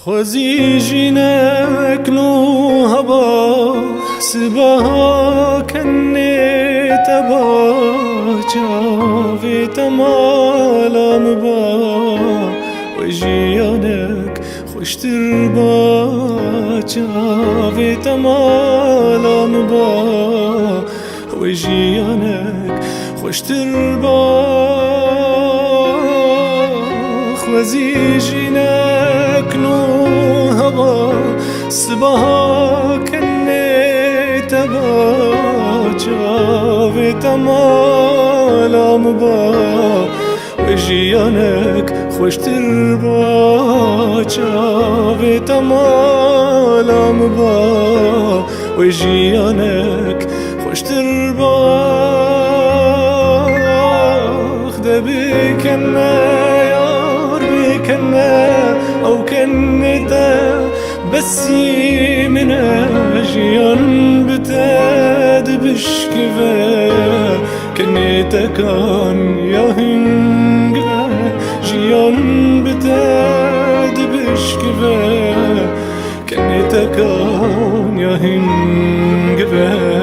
خوزی جینک نو هوا سبها کنی تبا جاوی تمالام با و جیانک خوشتر با جاوی تمالام با و جیانک خوشتر با خوزی جینک نو هوا سبها کنی تبا جاوی تمالام با و جیانک خوشتر با جاوی تمالام با و جیانک خوشتر با خدا بکنه أو كنتا بسي من أجيان بتاد بشكفا كنتا كان يهنجا جيان بتاد بشكفا كنتا كان يهنجا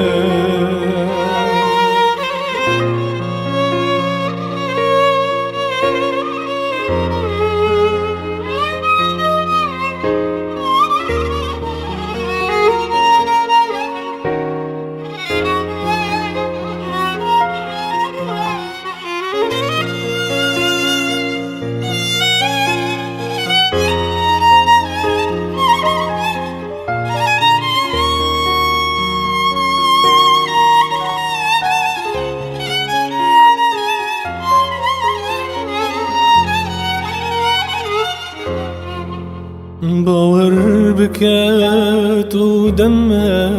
باور بكات ودمه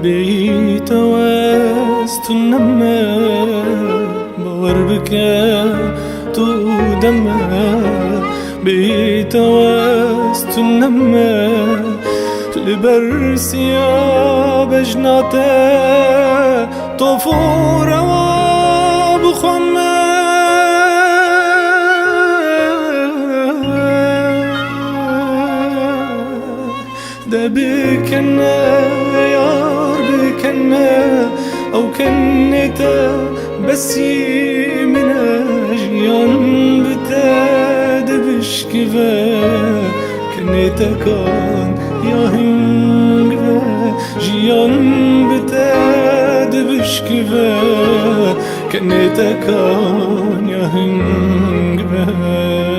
بيت وست النمه باور بكات ودمه بيت وست النمه لبرسيا بجناته طفور وبخمه بكنا يار بكنا أو كنتا بسي من أجيان بتاد بشكفا كنتا كان يهنجفا جيان بتاد بشكفا كنتا كان يهنجفا